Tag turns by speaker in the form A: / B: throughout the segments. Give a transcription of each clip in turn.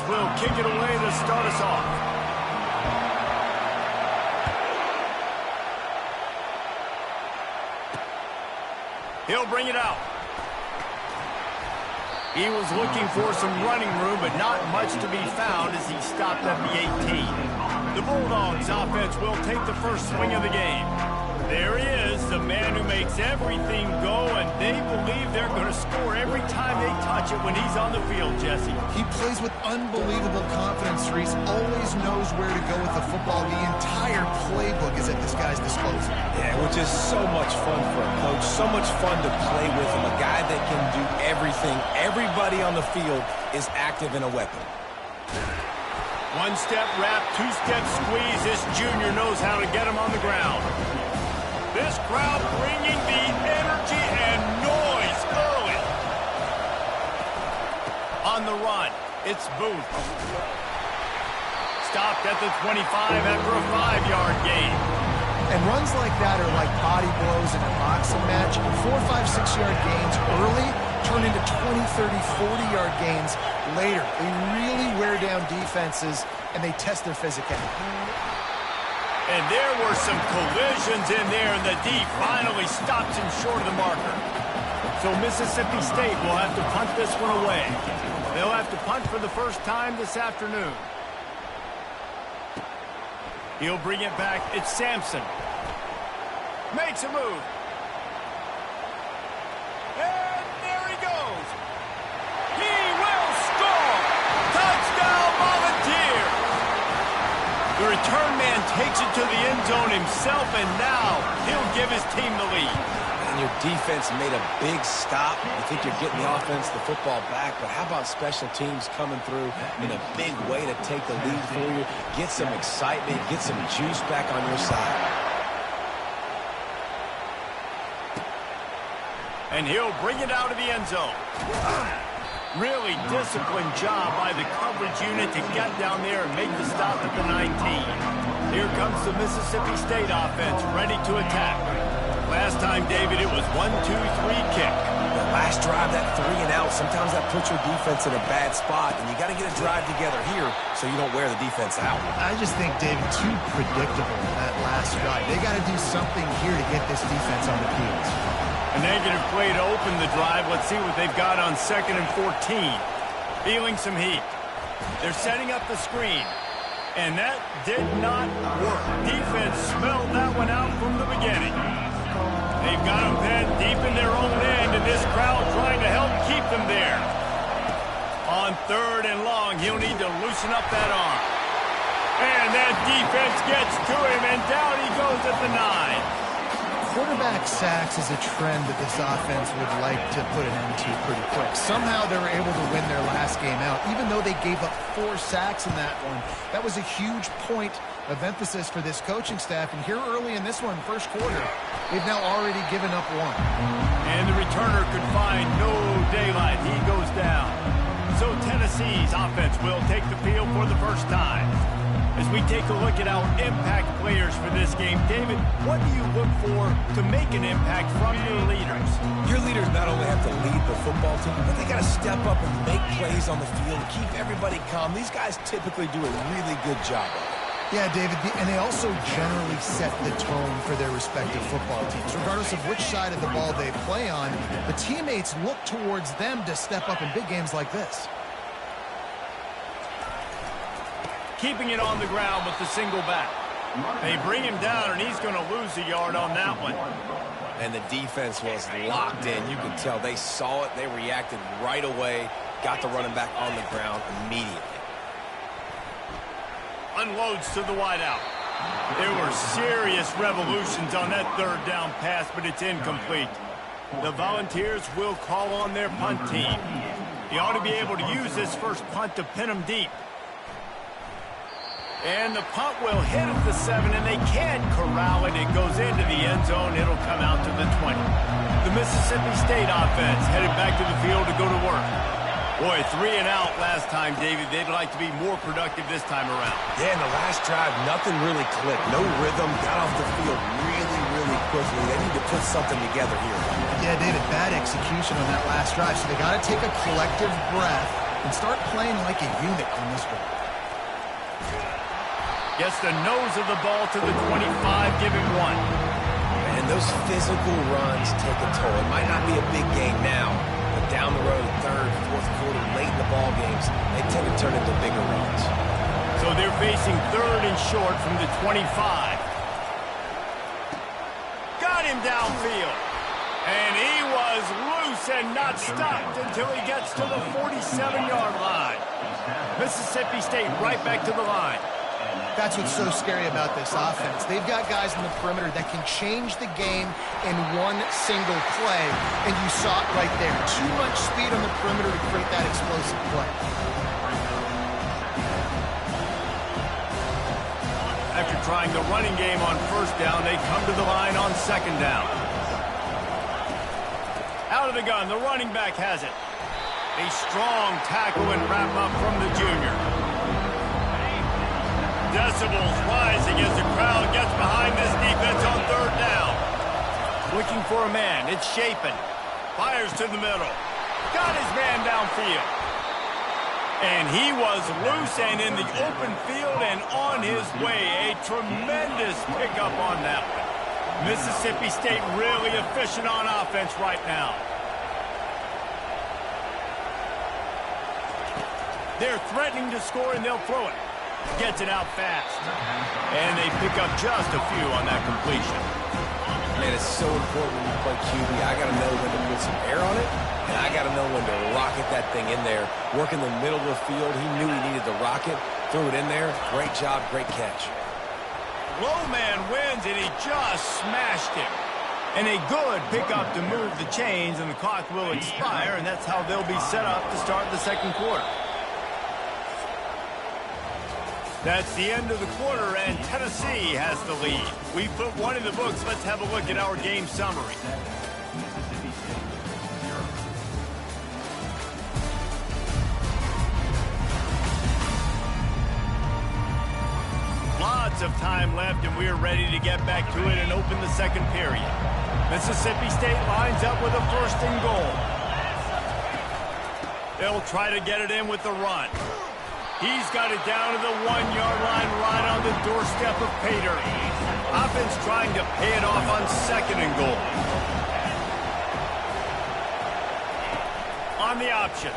A: will kick it away to start us off. He'll bring it out. He was looking for some running room, but not much to be found as he stopped at the 18. The Bulldogs offense will take the first swing of the game. There he is, the man who makes everything go, and they believe they're going to score every time they touch it when he's on the field, Jesse.
B: He plays with unbelievable confidence, Reese. Always knows where to go with the football. The entire playbook is at this guy's disposal.
C: Yeah, which is so much fun for a coach. So much fun to play with him. A guy that can do everything. Everybody on the field is active in a weapon.
A: One-step wrap, two-step squeeze. This junior knows how to get him on the ground. This crowd bringing the energy and noise early. On the run, it's Booth. Stopped at the 25 after a 5-yard gain.
B: And runs like that are like body blows in a boxing match. 4, 5, 6-yard gains early turn into 20, 30, 40-yard gains later. They really wear down defenses, and they test their physicality.
A: And there were some collisions in there, and the D finally stops him short of the marker. So Mississippi State will have to punt this one away. They'll have to punt for the first time this afternoon. He'll bring it back. It's Sampson. Makes a move. And there he goes. He will score. Touchdown, Volunteers. The return man takes it to the end zone himself, and now he'll give his team the lead.
C: And your defense made a big stop. You think you're getting the offense, the football back, but how about special teams coming through in a big way to take the lead for you, get some excitement, get some juice back on your side.
A: And he'll bring it out of the end zone. Really disciplined job by the coverage unit to get down there and make the stop at the 19. Here comes the Mississippi State offense ready to attack. Last time, David, it was 1, 2, 3 kick.
C: The last drive, that 3 and out, sometimes that puts your defense in a bad spot, and you got to get a drive together here so you don't wear the defense out.
B: I just think, David, too predictable that last drive. They got to do something here to get this defense on the field.
A: A negative play to open the drive. Let's see what they've got on 2nd and 14. Feeling some heat. They're setting up the screen. And that did not work. Defense smelled that one out from the beginning. They've got them pinned deep in their own end, and this crowd trying to help keep them there. On 3rd and long, he'll need to loosen up that arm. And that defense gets to him, and down he goes at the 9.
B: Quarterback sacks is a trend that this offense would like to put an end to pretty quick. Somehow they were able to win their last game out, even though they gave up 4 sacks in that one. That was a huge point of emphasis for this coaching staff. And here early in this one, first quarter, they've now already given up 1.
A: And the returner could find no daylight. He goes down. So Tennessee's offense will take the field for the first time. As we take a look at our impact players for this game, David, what do you look for to make an impact from your leaders?
C: Your leaders not only have to lead the football team, but they got to step up and make plays on the field, keep everybody calm. These guys typically do a really good job of it.
B: Yeah, David, and they also generally set the tone for their respective football teams. Regardless of which side of the ball they play on, the teammates look towards them to step up in big games like this.
A: Keeping it on the ground with the single back. They bring him down, and he's going to lose a yard on that one.
C: And the defense was locked in. You can tell they saw it. They reacted right away, got the running back on the ground immediately.
A: Unloads to the wideout. There were serious revolutions on that 3rd down pass, but it's incomplete. The Volunteers will call on their punt team. He ought to be able to use this first punt to pin them deep. And the punt will hit at the 7, and they can't corral it. It goes into the end zone. It'll come out to the 20. The Mississippi State offense headed back to the field to go to work. Boy, 3 and out last time, David. They'd like to be more productive this time around.
C: Yeah, in the last drive, nothing really clicked. No rhythm, got off the field really, really quickly. They need to put something together here.
B: Yeah, David, bad execution on that last drive. So they got to take a collective breath and start playing like a unit on this one.
A: Gets the nose of the ball to the 25, giving 1.
C: And those physical runs take a toll. It might not be a big game now, but down the road, third, fourth quarter, late in the ball games, they tend to turn into bigger runs.
A: So they're facing third and short from the 25. Got him downfield. And he was loose and not stopped until he gets to the 47-yard line. Mississippi State right back to the line.
B: That's what's so scary about this offense. They've got guys in the perimeter that can change the game in one single play, and you saw it right there. Too much speed on the perimeter to create that explosive play.
A: After trying the running game on first down, they come to the line on second down. Out of the gun, the running back has it. A strong tackle and wrap up from the junior. Decibels rising as the crowd gets behind this defense on third down. Looking for a man. It's Shapen. Fires to the middle. Got his man downfield. And he was loose and in the open field and on his way. A tremendous pickup on that one. Mississippi State really efficient on offense right now. They're threatening to score and they'll throw it. Gets it out fast. And they pick up just a few on that completion.
C: Man, it's so important when you play QB. I got to know when to put some air on it, and I got to know when to rocket that thing in there. Work in the middle of the field. He knew he needed the rocket. Threw it in there. Great job, great catch.
A: Low man wins, and he just smashed him. And a good pickup to move the chains, and the clock will expire, and that's how they'll be set up to start the second quarter. That's the end of the quarter, and Tennessee has the lead. We put one in the books. Let's have a look at our game summary. Lots of time left, and we're ready to get back to it and open the second period. Mississippi State lines up with a first and goal. They'll try to get it in with the run. He's got it down to the 1-yard line right on the doorstep of Pater. Offense trying to pay it off on second and goal. On the option.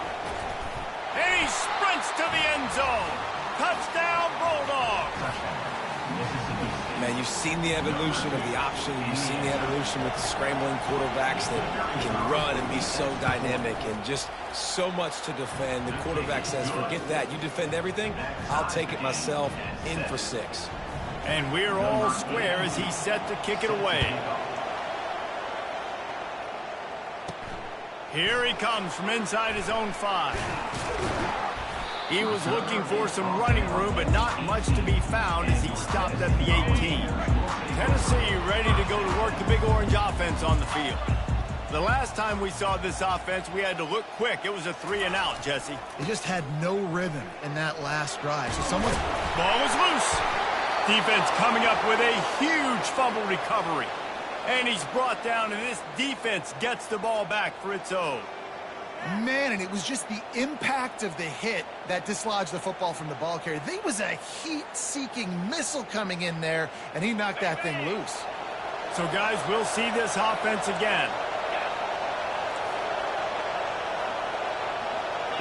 A: And he sprints to the end zone. Touchdown, Bulldogs.
C: Man, you've seen the evolution of the option. You've seen the evolution with the scrambling quarterbacks that can run and be so dynamic and just so much to defend. The quarterback says, forget that. You defend everything, I'll take it myself. In for 6.
A: And we're all square as he's set to kick it away. Here he comes from inside his own 5. He was looking for some running room, but not much to be found as he stopped at the 18. Tennessee ready to go to work the Big Orange offense on the field. The last time we saw this offense, we had to look quick. It was a 3-and-out, Jesse.
B: They just had no rhythm in that last drive. So someone's...
A: Ball was loose. Defense coming up with a huge fumble recovery. And he's brought down, and this defense gets the ball back for its own.
B: Man, and it was just the impact of the hit that dislodged the football from the ball carrier. There was a heat-seeking missile coming in there, and he knocked that thing loose.
A: So, guys, we'll see this offense again.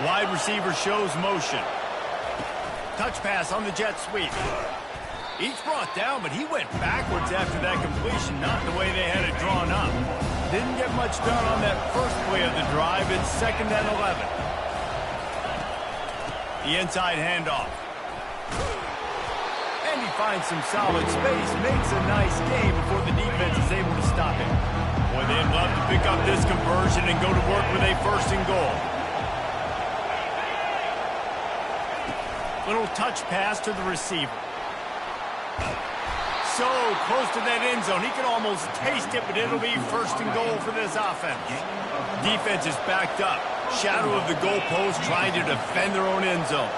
A: Wide receiver shows motion. Touch pass on the jet sweep. Each brought down, but he went backwards after that completion, not the way they had it drawn up. Didn't get much done on that first play of the drive. It's 2nd and 11. The inside handoff. And he finds some solid space, makes a nice game before the defense is able to stop him. Boy, they'd love to pick up this conversion and go to work with a first and goal. Little touch pass to the receiver. So close to that end zone. He can almost taste it, but it'll be first and goal for this offense. Defense is backed up. Shadow of the goalpost trying to defend their own end zone.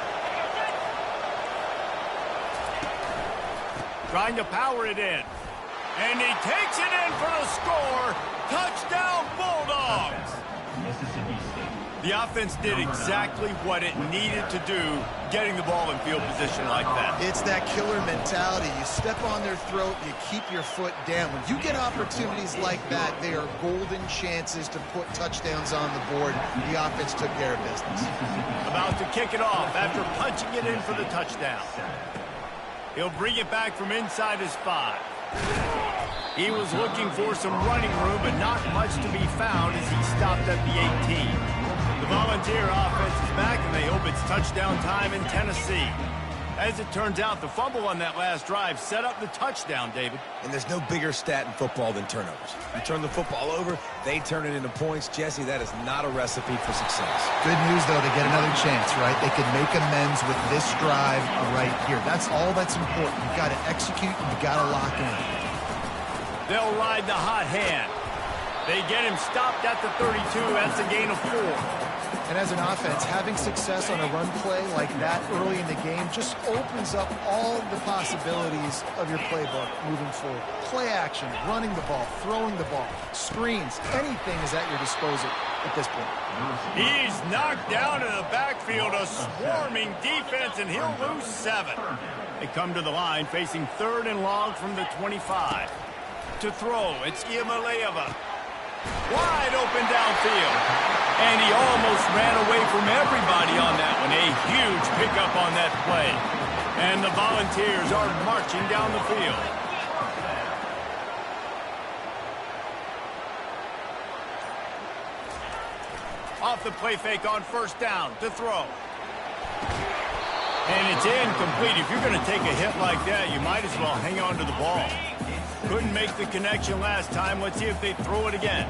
A: Trying to power it in. And he takes it in for the score. Touchdown, Bulldogs. The offense did exactly what it needed to do, getting the ball in field position like that.
B: It's that killer mentality. You step on their throat, you keep your foot down. When you get opportunities like that, they are golden chances to put touchdowns on the board. The offense took care of business.
A: About to kick it off after punching it in for the touchdown. He'll bring it back from inside his 5. He was looking for some running room, but not much to be found as he stopped at the 18. The Volunteer offense is back, and they hope it's touchdown time in Tennessee. As it turns out, the fumble on that last drive set up the touchdown, David.
C: And there's no bigger stat in football than turnovers. You turn the football over, they turn it into points. Jesse, that is not a recipe for success.
B: Good news, though, they get another chance, right? They can make amends with this drive right here. That's all that's important. You've got to execute, and you've got to lock in.
A: They'll ride the hot hand. They get him stopped at the 32. That's a gain of 4.
B: And as an offense, having success on a run play like that early in the game just opens up all the possibilities of your playbook moving forward. Play action, running the ball, throwing the ball, screens, anything is at your disposal at this point.
A: He's knocked down in the backfield, a swarming defense, and he'll lose 7. They come to the line facing 3rd and long from the 25. To throw, it's Iamaleava. Wide open downfield. And he almost ran away from everybody on that one. A huge pickup on that play. And the Volunteers are marching down the field. Off the play fake on 1st down to throw. And it's incomplete. If you're going to take a hit like that, you might as well hang on to the ball. Couldn't make the connection last time. Let's see if they throw it again.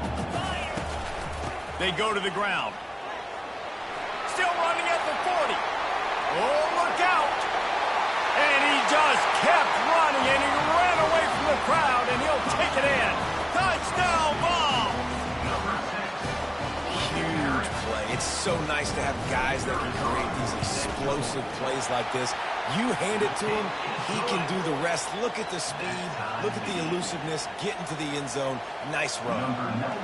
A: They go to the ground. Still running at the 40. Oh, look out. And he just kept running, and he ran away from the crowd, and he'll take it in. Touchdown ball.
C: Huge play. It's so nice to have guys that can create these explosive plays like this. You hand it to him, he can do the rest. Look at the speed, look at the elusiveness, get into the end zone. Nice run.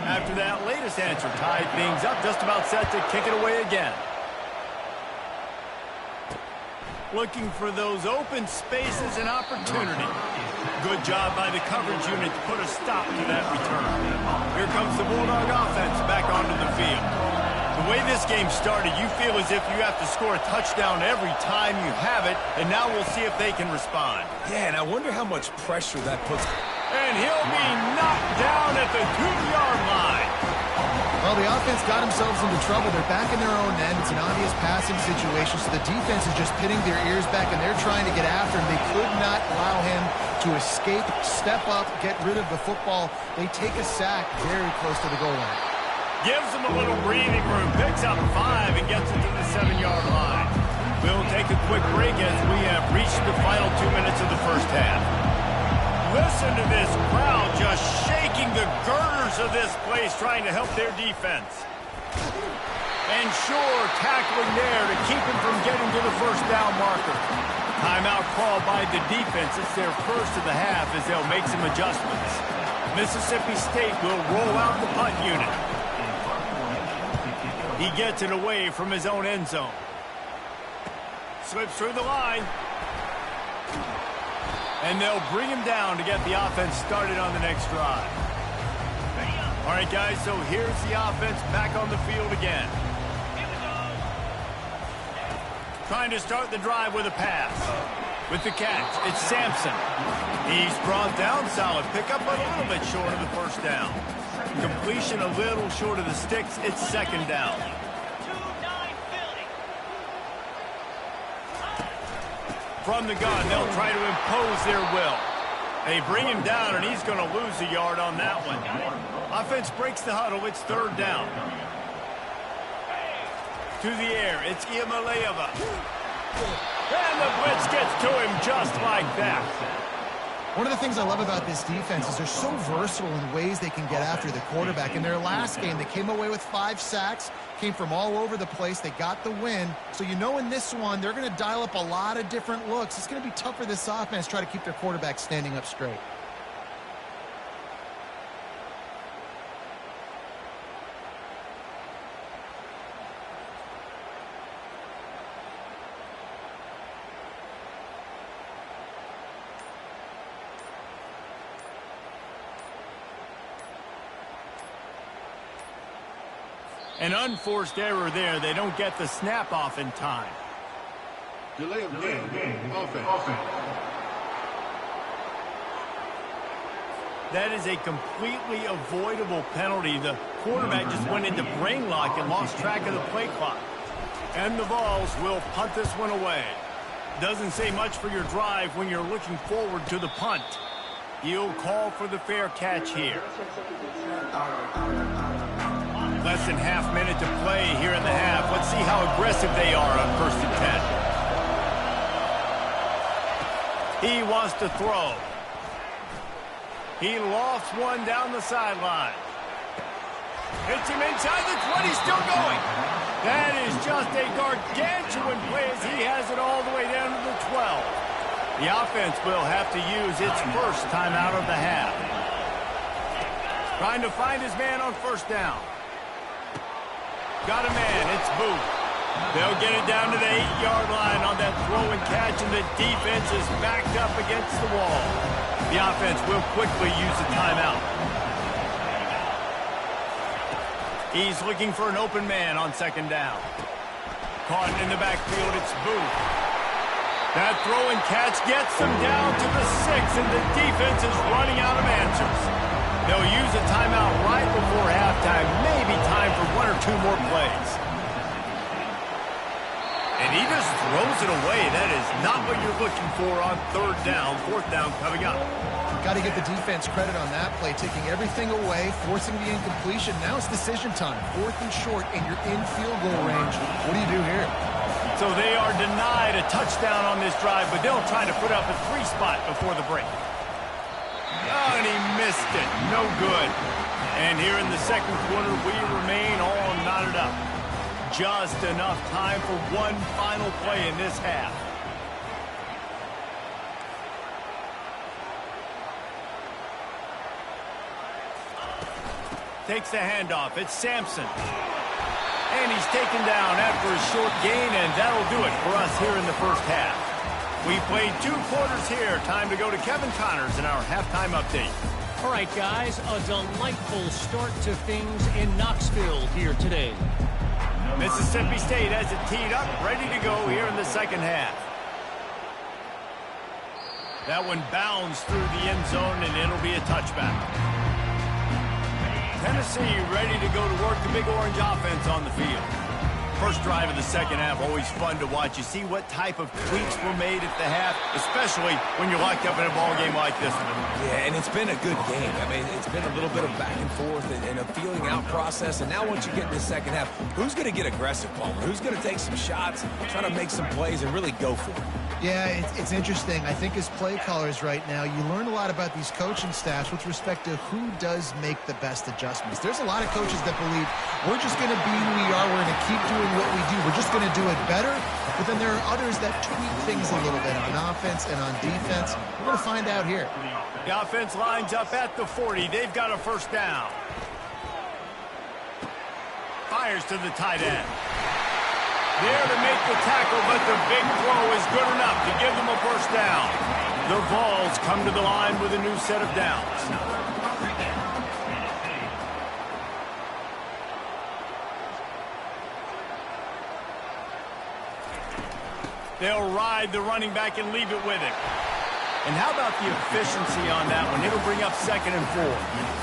A: After that latest answer tied things up, just about set to kick it away again. Looking for those open spaces and opportunity. Good job by the coverage unit to put a stop to that return. Here comes the Bulldog offense back onto the field. The way this game started, you feel as if you have to score a touchdown every time you have it, and now we'll see if they can respond.
C: Yeah, and I wonder how much pressure that puts.
A: And he'll be knocked down at the 2-yard line.
B: Well, the offense got themselves into trouble. They're back in their own end. It's an obvious passing situation, so the defense is just pinning their ears back, and they're trying to get after him. They could not allow him to escape, step up, get rid of the football. They take a sack very close to the goal line.
A: Gives them a little breathing room, picks up 5 and gets it to the 7-yard line. We'll take a quick break as we have reached the final 2 minutes of the first half. Listen to this crowd just shaking the girders of this place, trying to help their defense. And sure, tackling there to keep him from getting to the 1st down marker. Timeout called by the defense. It's their first of the half as they'll make some adjustments. Mississippi State will roll out the punt unit. He gets it away from his own end zone. Slips through the line. And they'll bring him down to get the offense started on the next drive. All right, guys, so here's the offense back on the field again. Trying to start the drive with a pass. With the catch, it's Sampson. He's brought down, solid pickup, but a little bit short of the 1st down. Completion a little short of the sticks. It's 2nd down. From the gun, they'll try to impose their will. They bring him down, and he's going to lose a yard on that one. Offense breaks the huddle. It's 3rd down. To the air, it's Iamaleava. And the blitz gets to him just like that.
B: One of the things I love about this defense is they're so versatile in ways they can get after the quarterback. In their last game, they came away with 5 sacks, came from all over the place. They got the win. So you know in this one, they're going to dial up a lot of different looks. It's going to be tough for this offense to try to keep their quarterback standing up straight.
A: An unforced error there. They don't get the snap off in time.
D: Delay of game. Offense.
A: That is a completely avoidable penalty. The quarterback just went into brain lock and lost track of the play clock. And the Vols will punt this one away. Doesn't say much for your drive when you're looking forward to the punt. You'll call for the fair catch here. Less than half minute to play here in the half. Let's see how aggressive they are on 1st and 10. He wants to throw. He lofts one down the sideline. Hits him inside the 20, still going. That is just a gargantuan play as he has it all the way down to the 12. The offense will have to use its first time out of the half. Trying to find his man on 1st down. Got a man, it's Booth. They'll get it down to the 8-yard line on that throw and catch, and the defense is backed up against the wall. The offense will quickly use a timeout. He's looking for an open man on 2nd down. Caught in the backfield, it's Booth. That throw and catch gets them down to the 6, and the defense is running out of answers. They'll use a timeout right before halftime, maybe time for 1 or 2 more plays. And he just throws it away. That is not what you're looking for on 3rd down. 4th down coming up.
B: Got to give the defense credit on that play, taking everything away, forcing the incompletion. Now it's decision time. 4th and short, and you're in field goal range. What do you do here?
A: So they are denied a touchdown on this drive, but they'll try to put up a 3 spot before the break. Oh, and he missed it. No good. And here in the 2nd quarter, we remain all knotted up. Just enough time for one final play in this half. Takes the handoff. It's Sampson. And he's taken down after a short gain, and that'll do it for us here in the 1st half. We played 2 quarters here. Time to go to Kevin Connors in our halftime update.
E: All right, guys, a delightful start to things in Knoxville here today.
A: Mississippi State has it teed up, ready to go here in the 2nd half. That one bounds through the end zone, and it'll be a touchback. Tennessee ready to go to work the Big Orange offense on the field. First drive of the 2nd half, always fun to watch. You see what type of tweaks were made at the half, especially when you're locked up in a ball game like this one.
C: Yeah, and it's been a good game. I mean, it's been a little bit of back and forth and a feeling out process. And now once you get in the 2nd half, who's going to get aggressive, Palmer? Who's going to take some shots, try to make some plays, and really go for it?
B: Yeah, it's interesting. I think as play callers right now, you learn a lot about these coaching staffs with respect to who does make the best adjustments. There's a lot of coaches that believe we're just going to be who we are. We're going to keep doing what we do. We're just going to do it better. But then there are others that tweak things a little bit on offense and on defense. We're going to find out here.
A: The offense lines up at the 40. They've got a 1st down. Fires to the tight end. There to make the tackle, but the big throw is good enough to give them a 1st down. The Vols come to the line with a new set of downs. They'll ride the running back and leave it with him. And how about the efficiency on that one? It'll bring up 2nd and 4.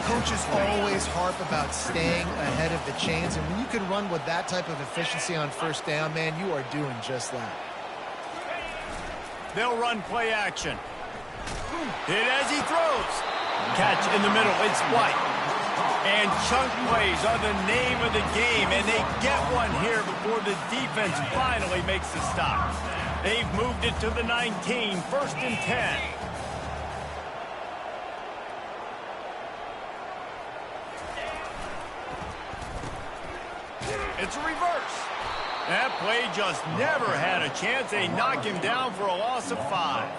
B: Coaches always harp about staying ahead of the chains, and when you can run with that type of efficiency on 1st down, man, you are doing just that.
A: They'll run play action. Hit as he throws. Catch in the middle. It's White. And chunk plays are the name of the game, and they get one here before the defense finally makes the stop. They've moved it to the 19, 1st and 10. It's a reverse. That play just never had a chance. They knock him down for a loss of 5.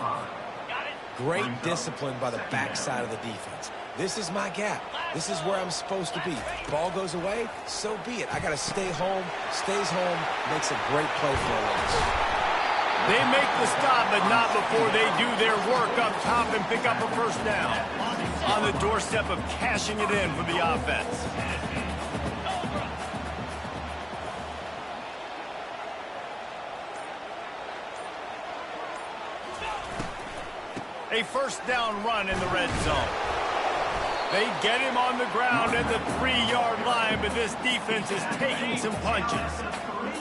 C: Great discipline by the backside of the defense. This is my gap. This is where I'm supposed to be. Ball goes away, so be it. I got to stay home. Stays home, makes a great play for a loss.
A: They make the stop, but not before they do their work up top and pick up a 1st down. On the doorstep of cashing it in for the offense. A first down run in the red zone. They get him on the ground at the 3-yard line, but this defense is taking some punches.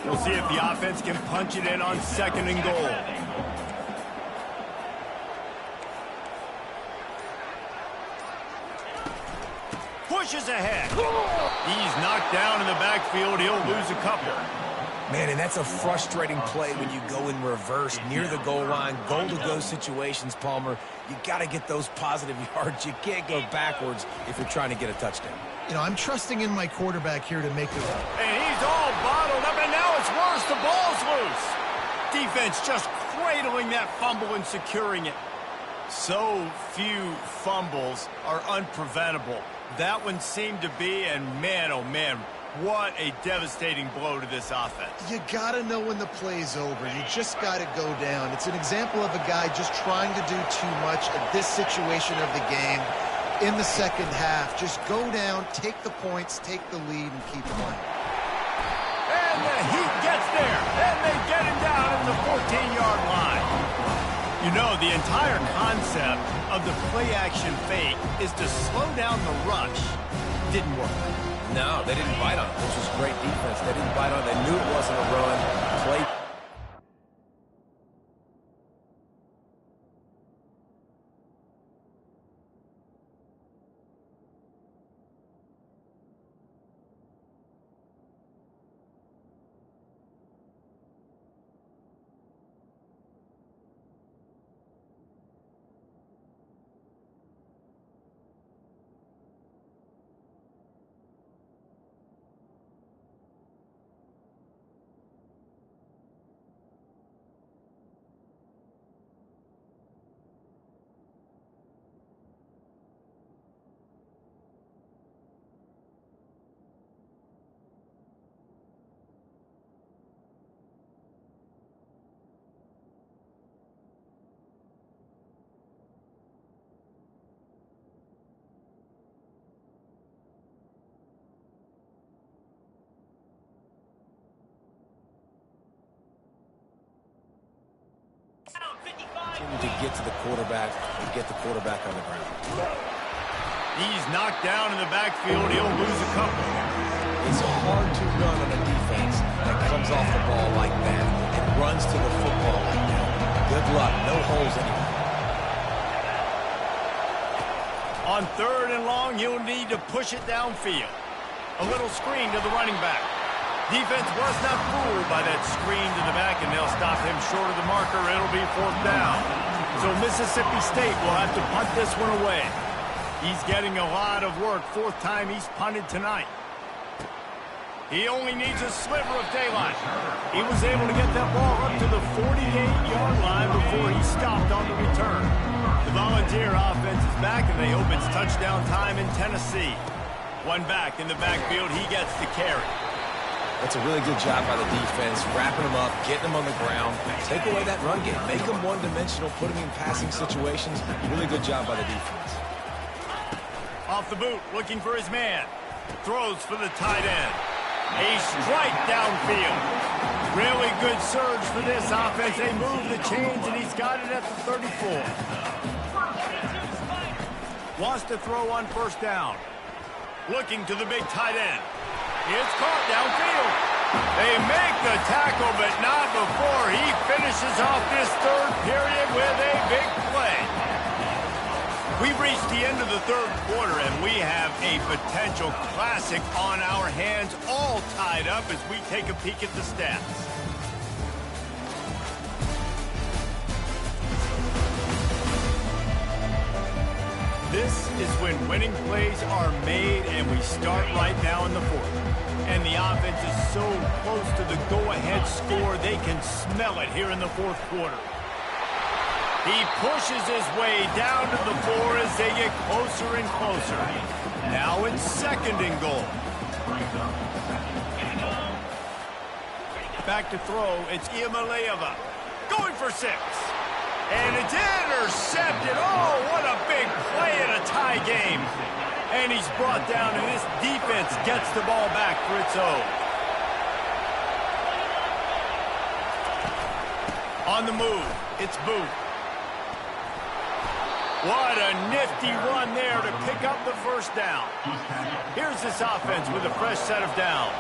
A: We'll see if the offense can punch it in on 2nd and goal. Pushes ahead. He's knocked down in the backfield. He'll lose a couple.
C: Man, and that's a frustrating play when you go in reverse near the goal line, goal-to-go situations, Palmer. You got to get those positive yards. You can't go backwards if you're trying to get a touchdown.
B: You know, I'm trusting in my quarterback here to make this.
A: And he's all bottled up, and now it's worse. The ball's loose. Defense just cradling that fumble and securing it. So few fumbles are unpreventable. That one seemed to be, and man, oh man, what a devastating blow to this offense.
B: You got to know when the play's over. You just got to go down. It's an example of a guy just trying to do too much at this situation of the game in the second half. Just go down, take the points, take the lead, and keep playing.
A: And the Heat gets there, and they get him down at the 14-yard line. You know, the entire concept of the play-action fake is to slow down the rush. Didn't work.
C: No, they didn't bite on it, which was great defense. They didn't bite on it. They knew it wasn't a run. Play. To get to the quarterback and get the quarterback on the ground.
A: He's knocked down in the backfield. He'll lose a couple.
C: It's hard to run on a defense that comes off the ball like that and runs to the football like that. Good luck. No holes anywhere.
A: On 3rd and long, he'll need to push it downfield. A little screen to the running back. Defense was not fooled by that screen to the back, and they'll stop him short of the marker. It'll be 4th down. So Mississippi State will have to punt this one away. He's getting a lot of work. 4th time he's punted tonight. He only needs a sliver of daylight. He was able to get that ball up to the 48-yard line before he stopped on the return. The Volunteer offense is back, and they hope it's touchdown time in Tennessee. One back in the backfield. He gets the carry.
C: That's a really good job by the defense, wrapping them up, getting them on the ground. Take away that run game. Make them one-dimensional, put them in passing situations. Really good job by the defense.
A: Off the boot, looking for his man. Throws for the tight end. A strike downfield. Really good surge for this offense. They move the chains, and he's got it at the 34. Wants to throw on 1st down. Looking to the big tight end. It's caught downfield. They make the tackle, but not before he finishes off this 3rd period with a big play. We've reached the end of the 3rd quarter, and we have a potential classic on our hands, all tied up as we take a peek at the stats. This is when winning plays are made, and we start right now in the 4th. And the offense is so close to the go-ahead score, they can smell it here in the 4th quarter. He pushes his way down to the 4 as they get closer and closer. Now it's 2nd and goal. Back to throw, it's Iamaleava. Going for 6. And it's intercepted. Oh, what a big play in a tie game. And he's brought down, and this defense gets the ball back for its own. On the move, it's Booth. What a nifty run there to pick up the first down. Here's this offense with a fresh set of downs.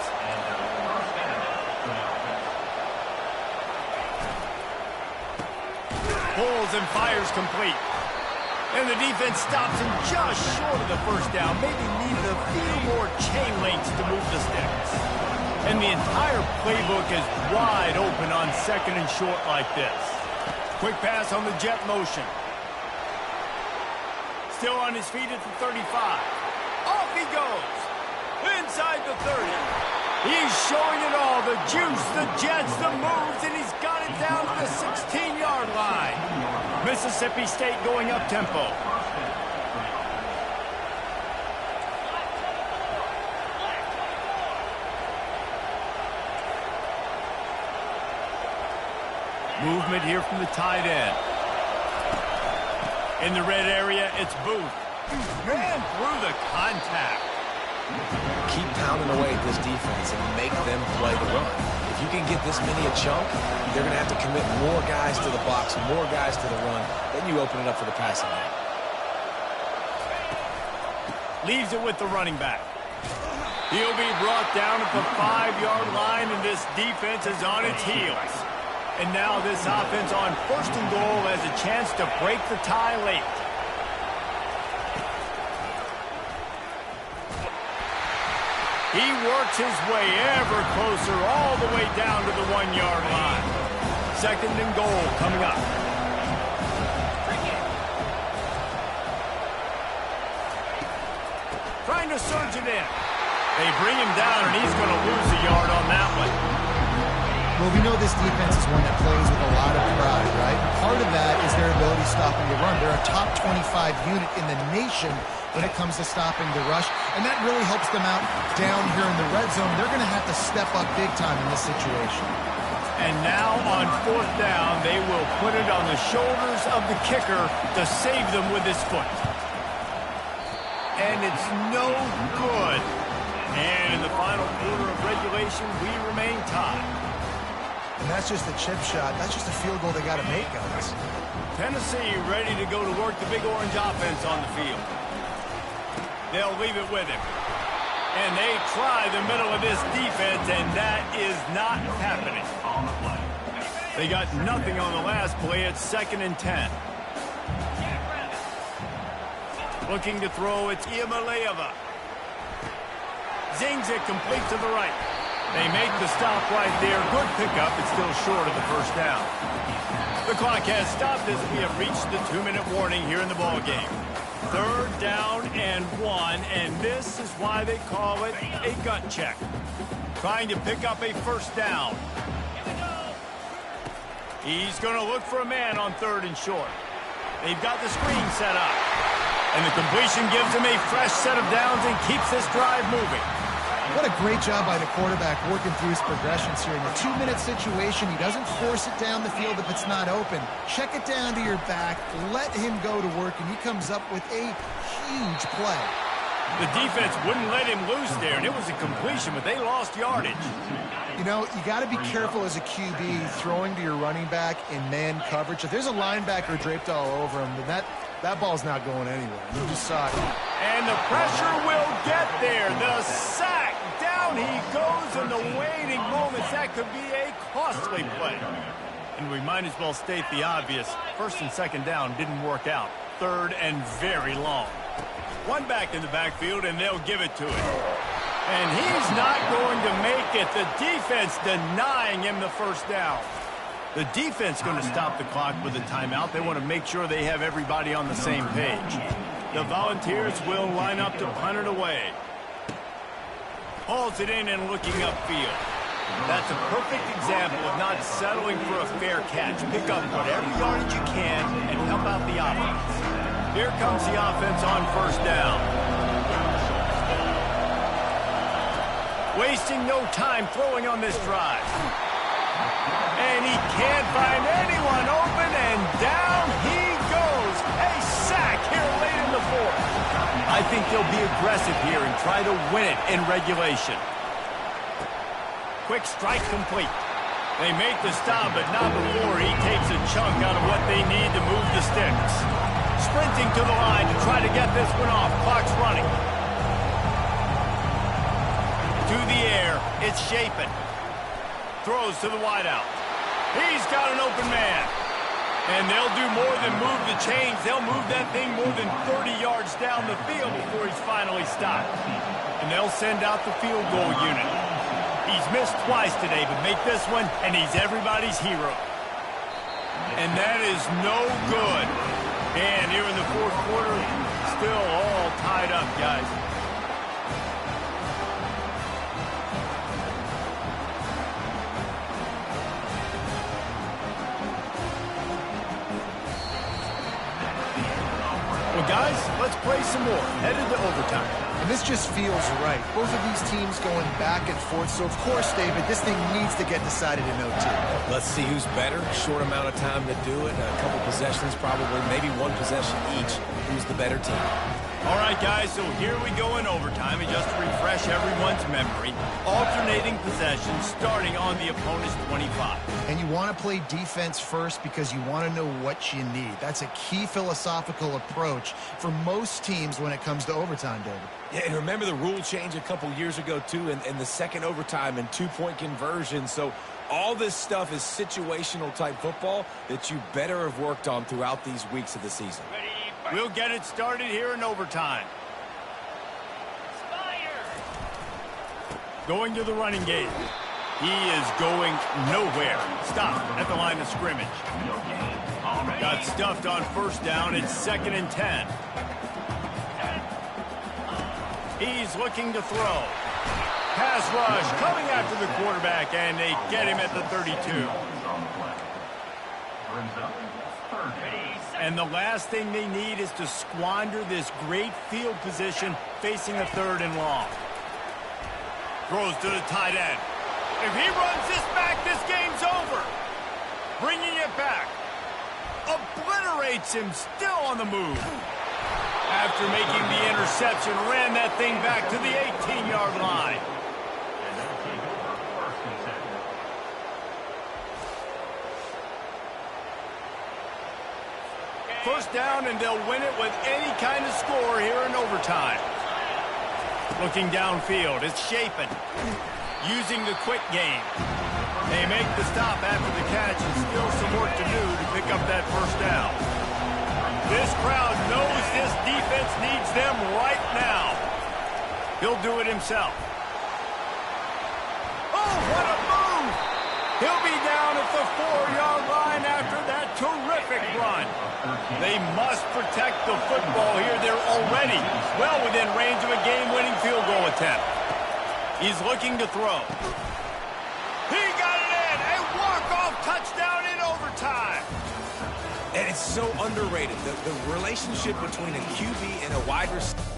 A: Pulls and fires complete. And the defense stops him just short of the first down. Maybe needed a few more chain links to move the sticks. And the entire playbook is wide open on second and short like this. Quick pass on the jet motion. Still on his feet at the 35. Off he goes. Inside the 30. He's showing it all. The juice, the jets, the moves, and he's got it down to the 16-yard line. Mississippi State going up-tempo. Movement here from the tight end. In the red area, it's Booth. Man through the contact.
C: Keep pounding away at this defense and make them play the run. If you can get this many a chunk, they're going to have to commit more guys to the box, more guys to the run. Then you open it up for the passing game.
A: Leaves it with the running back. He'll be brought down at the 5-yard line, and this defense is on its heels. And now this offense on first and goal has a chance to break the tie late. He works his way ever closer all the way down to the 1-yard line. Second and goal coming up. Trying to surge it in. They bring him down, and he's going to lose a yard on that one.
B: Well, we know this defense is one that plays with a lot of pride, right? Part of that is their ability stopping the run. They're a top 25 unit in the nation when it comes to stopping the rush, and that really helps them out down here in the red zone. They're going to have to step up big time in this situation.
A: And now on fourth down, they will put it on the shoulders of the kicker to save them with his foot. And it's no good. And in the final quarter of regulation, we remain tied.
B: And that's just a chip shot. That's just a field goal they got to make, guys.
A: Tennessee ready to go to work the Big Orange offense on the field. They'll leave it with him. And they try the middle of this defense, and that is not happening. They got nothing on the last play. It's 2nd and 10. Looking to throw, it's Iamaleava. Zings it complete to the right. They make the stop right there. Good pickup. It's still short of the first down. The clock has stopped as we have reached the 2-minute warning here in the ballgame. 3rd down and 1, and this is why they call it a gut check. Trying to pick up a first down. He's going to look for a man on 3rd and short. They've got the screen set up. And the completion gives him a fresh set of downs and keeps this drive moving.
B: What a great job by the quarterback working through his progressions here. In a 2-minute situation, he doesn't force it down the field if it's not open. Check it down to your back, let him go to work, and he comes up with a huge play.
A: The defense wouldn't let him loose there, and it was a completion, but they lost yardage.
B: You know, you got to be careful as a QB throwing to your running back in man coverage. If there's a linebacker draped all over him, then that ball's not going anywhere. You just saw it.
A: And the pressure will get there. The sack. Down he goes in the waiting moments. That could be a costly play. And we might as well state the obvious. 1st and 2nd down didn't work out. 3rd and very long. One back in the backfield, and they'll give it to him. And he's not going to make it. The defense denying him the first down. The defense going to stop the clock with a timeout. They want to make sure they have everybody on the same page. The Volunteers will line up to punt it away. Hauls it in and looking upfield. That's a perfect example of not settling for a fair catch. Pick up whatever yardage you can and help out the offense. Here comes the offense on first down. Wasting no time throwing on this drive. And he can't find anyone open, and down he goes. A sack here late in the 4th. I think they'll be aggressive here and try to win it in regulation. Quick strike complete. They make the stop, but not before he takes a chunk out of what they need to move the sticks. Sprinting to the line to try to get this one off. Clock's running. To the air. It's Chapin. Throws to the wideout. He's got an open man. And they'll do more than move the chains. They'll move that thing more than 30 yards down the field before he's finally stopped. And they'll send out the field goal unit. He's missed twice today, but make this one, and he's everybody's hero. And that is no good. And here in the fourth quarter, still all tied up, guys. Well, guys, let's play some more. Headed to overtime.
B: And this just feels right. Both of these teams going back and forth. So, of course, David, this thing needs to get decided in OT.
C: Let's see who's better. Short amount of time to do it. A couple possessions, probably maybe one possession each. Who's the better team?
A: All right, guys, so here we go in overtime. And just to refresh everyone's memory, alternating possessions starting on the opponent's 25.
B: And you want to play defense first because you want to know what you need. That's a key philosophical approach for most teams when it comes to overtime, David.
C: Yeah, and remember the rule change a couple years ago, too, and the second overtime and two-point conversion. So all this stuff is situational-type football that you better have worked on throughout these weeks of the season.
A: We'll get it started here in overtime. Going to the running game. He is going nowhere. Stop at the line of scrimmage. Got stuffed on first down. It's 2nd and 10. He's looking to throw. Pass rush coming after the quarterback, and they get him at the 32. And the last thing they need is to squander this great field position facing a 3rd and long. Throws to the tight end. If he runs this back, this game's over. Bringing it back. Obliterates him, still on the move. After making the interception, ran that thing back to the 18-yard line. First down, and they'll win it with any kind of score here in overtime. Looking downfield, it's Chapin. Using the quick game. They make the stop after the catch, and still some work to do to pick up that first down. This crowd knows this defense needs them right now. He'll do it himself. Oh, what a move! He'll be down at the 4-yard line after that terrific run. They must protect the football here. They're already well within range of a game-winning field goal attempt. He's looking to throw. He got it in! A walk-off touchdown in overtime!
C: And it's so underrated. The relationship between a QB and a wide receiver.